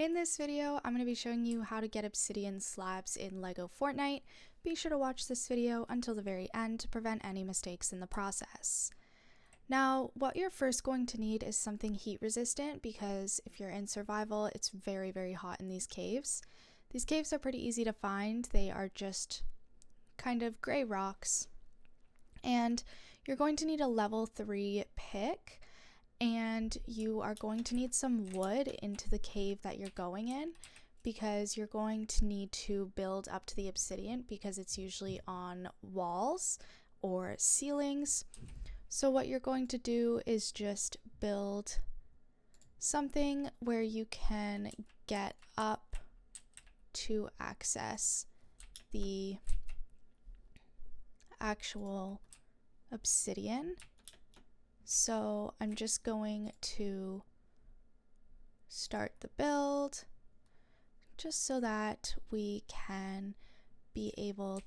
In this video, I'm going to be showing you how to get obsidian slabs in LEGO Fortnite. Be sure to watch this video until the very end to prevent any mistakes in the process. Now, what you're first going to need is something heat resistant because if you're in survival, it's very, very hot in these caves. These caves are pretty easy to find. They are just kind of gray rocks. And you're going to need a level 3 pick. And you are going to need some wood into the cave that you're going in because you're going to need to build up to the obsidian because it's usually on walls or ceilings. So what you're going to do is just build something where you can get up to access the actual obsidian. So I'm just going to start the build just so that we can be able